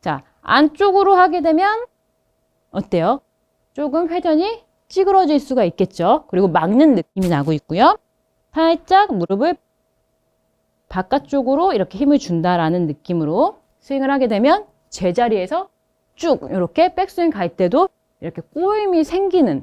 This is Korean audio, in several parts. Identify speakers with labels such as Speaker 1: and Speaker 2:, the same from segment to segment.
Speaker 1: 자, 안쪽으로 하게 되면 어때요? 조금 회전이 찌그러질 수가 있겠죠. 그리고 막는 느낌이 나고 있고요. 살짝 무릎을 바깥쪽으로 이렇게 힘을 준다라는 느낌으로 스윙을 하게 되면 제자리에서 쭉 이렇게 백스윙 갈 때도 이렇게 꼬임이 생기는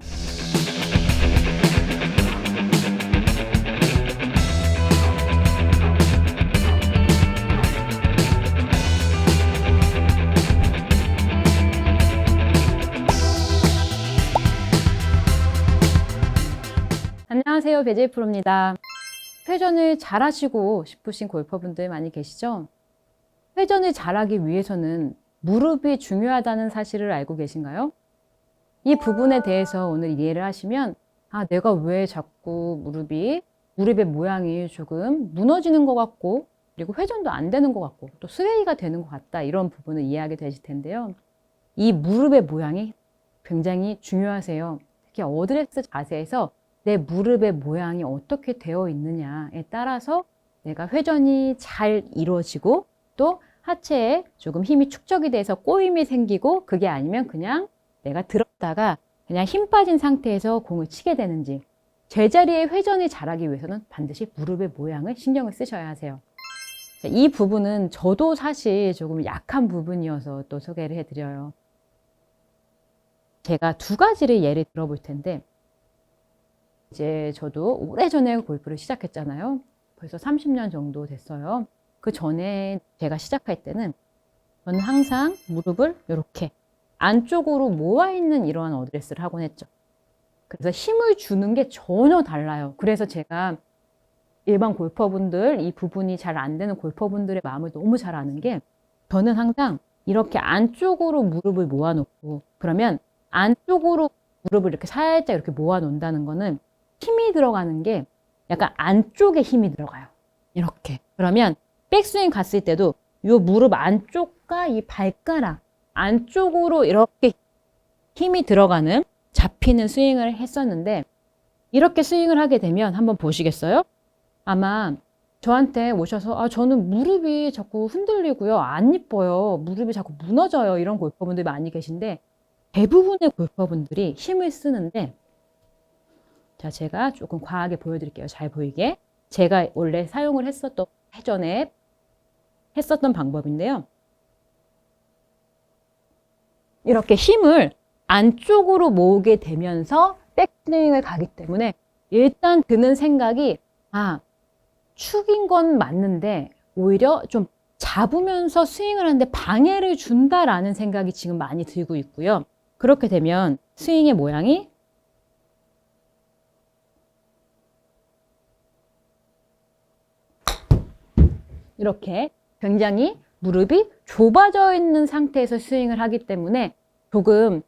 Speaker 1: 안녕하세요. 배재희 프로입니다. 회전을 잘하시고 싶으신 골퍼분들 많이 계시죠? 회전을 잘하기 위해서는 무릎이 중요하다는 사실을 알고 계신가요? 이 부분에 대해서 오늘 이해를 하시면 내가 왜 자꾸 무릎의 모양이 조금 무너지는 것 같고 그리고 회전도 안 되는 것 같고 또 스웨이가 되는 것 같다 이런 부분을 이해하게 되실 텐데요. 이 무릎의 모양이 굉장히 중요하세요. 특히 어드레스 자세에서 내 무릎의 모양이 어떻게 되어 있느냐에 따라서 내가 회전이 잘 이루어지고 또 하체에 조금 힘이 축적이 돼서 꼬임이 생기고 그게 아니면 그냥 내가 들었다가 그냥 힘 빠진 상태에서 공을 치게 되는지 제자리에 회전이 잘하기 위해서는 반드시 무릎의 모양을 신경을 쓰셔야 하세요. 이 부분은 저도 사실 조금 약한 부분이어서 또 소개를 해드려요. 제가 두 가지를 예를 들어볼 텐데 이제 저도 오래전에 골프를 시작했잖아요. 벌써 30년 정도 됐어요. 그 전에 제가 시작할 때는 저는 항상 무릎을 이렇게 안쪽으로 모아있는 이러한 어드레스를 하곤 했죠. 그래서 힘을 주는 게 전혀 달라요. 그래서 제가 일반 골퍼분들, 이 부분이 잘 안 되는 골퍼분들의 마음을 너무 잘 아는 게 저는 항상 이렇게 안쪽으로 무릎을 모아놓고 그러면 안쪽으로 무릎을 이렇게 살짝 이렇게 모아 놓는다는 거는 힘이 들어가는 게 약간 안쪽에 힘이 들어가요. 이렇게. 그러면 백스윙 갔을 때도 이 무릎 안쪽과 이 발가락 안쪽으로 이렇게 힘이 들어가는 잡히는 스윙을 했었는데 이렇게 스윙을 하게 되면 한번 보시겠어요? 아마 저한테 오셔서 저는 무릎이 자꾸 흔들리고요. 안 이뻐요. 무릎이 자꾸 무너져요. 이런 골퍼분들이 많이 계신데 대부분의 골퍼분들이 힘을 쓰는데 자, 제가 조금 과하게 보여드릴게요. 잘 보이게. 제가 원래 사용을 했었던, 예전에 했었던 방법인데요. 이렇게 힘을 안쪽으로 모으게 되면서 백스윙을 가기 때문에 일단 드는 생각이 축인 건 맞는데 오히려 좀 잡으면서 스윙을 하는데 방해를 준다라는 생각이 지금 많이 들고 있고요. 그렇게 되면 스윙의 모양이 이렇게 굉장히 무릎이 좁아져 있는 상태에서 스윙을 하기 때문에 조금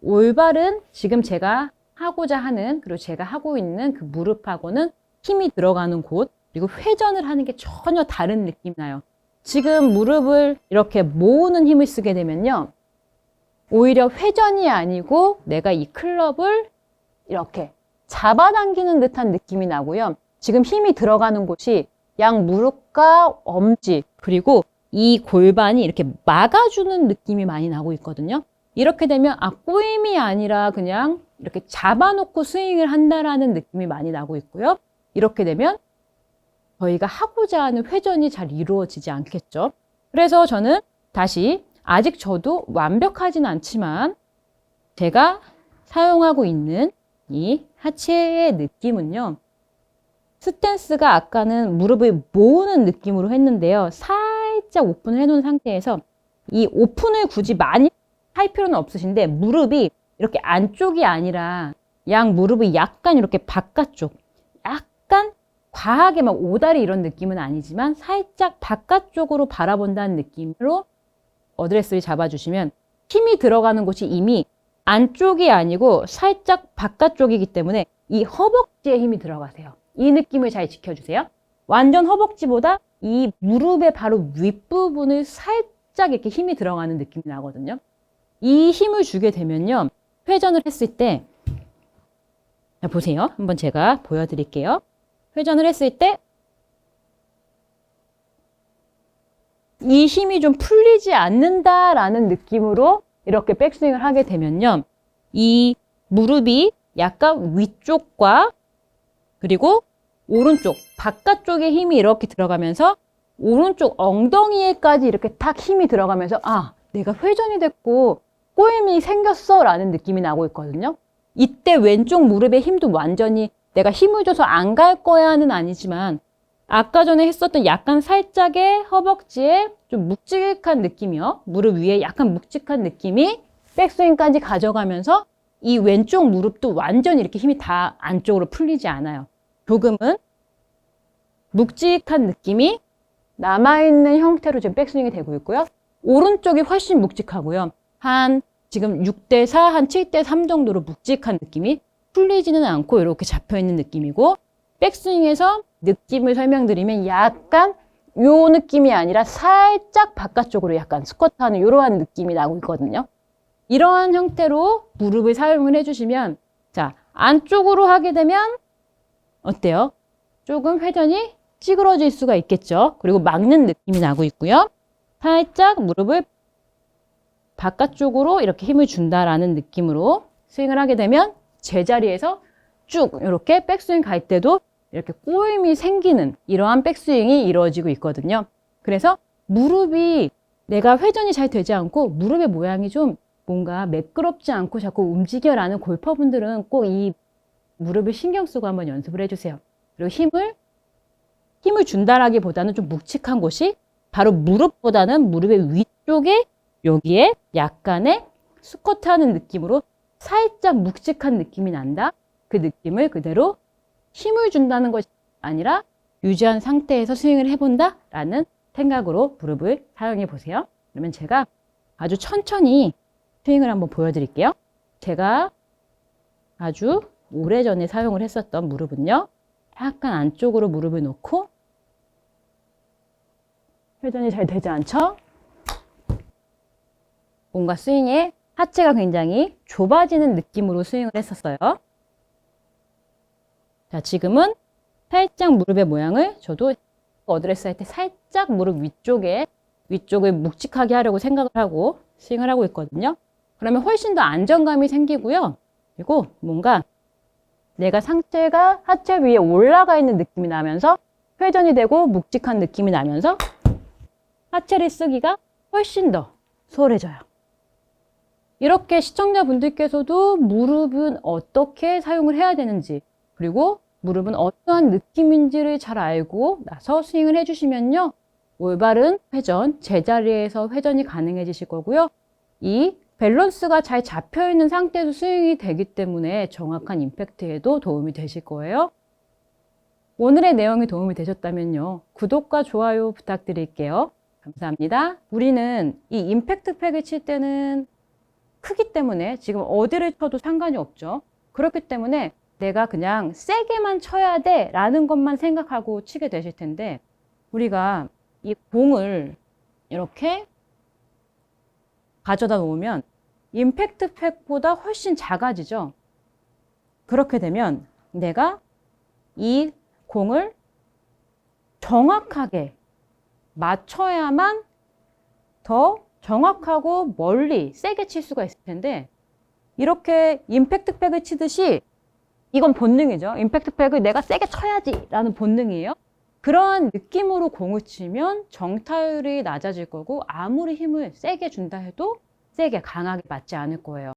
Speaker 1: 올바른 지금 제가 하고자 하는 그리고 제가 하고 있는 그 무릎하고는 힘이 들어가는 곳 그리고 회전을 하는 게 전혀 다른 느낌이 나요. 지금 무릎을 이렇게 모으는 힘을 쓰게 되면요. 오히려 회전이 아니고 내가 이 클럽을 이렇게 잡아당기는 듯한 느낌이 나고요. 지금 힘이 들어가는 곳이 양 무릎과 엄지 그리고 이 골반이 이렇게 막아주는 느낌이 많이 나고 있거든요. 이렇게 되면 꼬임이 아니라 그냥 이렇게 잡아놓고 스윙을 한다라는 느낌이 많이 나고 있고요. 이렇게 되면 저희가 하고자 하는 회전이 잘 이루어지지 않겠죠. 그래서 저는 다시 아직 저도 완벽하진 않지만 제가 사용하고 있는 이 하체의 느낌은요. 스탠스가 아까는 무릎을 모으는 느낌으로 했는데요. 살짝 오픈을 해놓은 상태에서 이 오픈을 굳이 많이 할 필요는 없으신데 무릎이 이렇게 안쪽이 아니라 양 무릎이 약간 이렇게 바깥쪽 약간 과하게 막 오다리 이런 느낌은 아니지만 살짝 바깥쪽으로 바라본다는 느낌으로 어드레스를 잡아주시면 힘이 들어가는 곳이 이미 안쪽이 아니고 살짝 바깥쪽이기 때문에 이 허벅지에 힘이 들어가세요. 이 느낌을 잘 지켜주세요. 완전 허벅지보다 이 무릎의 바로 윗부분을 살짝 이렇게 힘이 들어가는 느낌이 나거든요. 이 힘을 주게 되면요. 회전을 했을 때 자, 보세요. 한번 제가 보여드릴게요. 회전을 했을 때 이 힘이 좀 풀리지 않는다라는 느낌으로 이렇게 백스윙을 하게 되면요. 이 무릎이 약간 위쪽과 그리고 오른쪽, 바깥쪽에 힘이 이렇게 들어가면서 오른쪽 엉덩이에까지 이렇게 탁 힘이 들어가면서 아, 내가 회전이 됐고 꼬임이 생겼어 라는 느낌이 나고 있거든요. 이때 왼쪽 무릎의 힘도 완전히 내가 힘을 줘서 안 갈 거야는 아니지만 아까 전에 했었던 약간 살짝의 허벅지에 좀 묵직한 느낌이요. 무릎 위에 약간 묵직한 느낌이 백스윙까지 가져가면서 이 왼쪽 무릎도 완전히 이렇게 힘이 다 안쪽으로 풀리지 않아요. 조금은 묵직한 느낌이 남아있는 형태로 지금 백스윙이 되고 있고요. 오른쪽이 훨씬 묵직하고요. 한 지금 6대4, 한 7대3 정도로 묵직한 느낌이 풀리지는 않고 이렇게 잡혀있는 느낌이고 백스윙에서 느낌을 설명드리면 약간 요 느낌이 아니라 살짝 바깥쪽으로 약간 스쿼트하는 이러한 느낌이 나고 있거든요. 이러한 형태로 무릎을 사용을 해주시면 자 안쪽으로 하게 되면 어때요? 조금 회전이 찌그러질 수가 있겠죠. 그리고 막는 느낌이 나고 있고요. 살짝 무릎을 바깥쪽으로 이렇게 힘을 준다라는 느낌으로 스윙을 하게 되면 제자리에서 쭉 이렇게 백스윙 갈 때도 이렇게 꼬임이 생기는 이러한 백스윙이 이루어지고 있거든요. 그래서 무릎이 내가 회전이 잘 되지 않고 무릎의 모양이 좀 뭔가 매끄럽지 않고 자꾸 움직여라는 골퍼분들은 꼭 이 무릎을 신경 쓰고 한번 연습을 해주세요. 그리고 힘을 준다라기보다는 좀 묵직한 곳이 바로 무릎보다는 무릎의 위쪽에 여기에 약간의 스쿼트하는 느낌으로 살짝 묵직한 느낌이 난다. 그 느낌을 그대로 힘을 준다는 것이 아니라 유지한 상태에서 스윙을 해본다 라는 생각으로 무릎을 사용해 보세요. 그러면 제가 아주 천천히 스윙을 한번 보여드릴게요. 제가 아주 오래전에 사용을 했었던 무릎은요. 약간 안쪽으로 무릎을 놓고 회전이 잘 되지 않죠? 뭔가 스윙에 하체가 굉장히 좁아지는 느낌으로 스윙을 했었어요. 자, 지금은 살짝 무릎의 모양을 저도 어드레스 할 때 살짝 무릎 위쪽을 묵직하게 하려고 생각을 하고 스윙을 하고 있거든요. 그러면 훨씬 더 안정감이 생기고요. 그리고 뭔가 내가 상체가 하체 위에 올라가 있는 느낌이 나면서 회전이 되고 묵직한 느낌이 나면서 하체를 쓰기가 훨씬 더 수월해져요. 이렇게 시청자분들께서도 무릎은 어떻게 사용을 해야 되는지 그리고 무릎은 어떠한 느낌인지를 잘 알고 나서 스윙을 해주시면요. 올바른 회전, 제자리에서 회전이 가능해지실 거고요. 이 밸런스가 잘 잡혀있는 상태에서 스윙이 되기 때문에 정확한 임팩트에도 도움이 되실 거예요. 오늘의 내용이 도움이 되셨다면요. 구독과 좋아요 부탁드릴게요. 감사합니다. 우리는 이 임팩트 팩을 칠 때는 크기 때문에 지금 어디를 쳐도 상관이 없죠. 그렇기 때문에 내가 그냥 세게만 쳐야 돼 라는 것만 생각하고 치게 되실 텐데 우리가 이 공을 이렇게 가져다 놓으면 임팩트 팩보다 훨씬 작아지죠. 그렇게 되면 내가 이 공을 정확하게 맞춰야만 더 정확하고 멀리 세게 칠 수가 있을 텐데 이렇게 임팩트 팩을 치듯이 이건 본능이죠. 임팩트 팩을 내가 세게 쳐야지 라는 본능이에요. 그러한 느낌으로 공을 치면 정타율이 낮아질 거고 아무리 힘을 세게 준다 해도 세게 강하게 맞지 않을 거예요.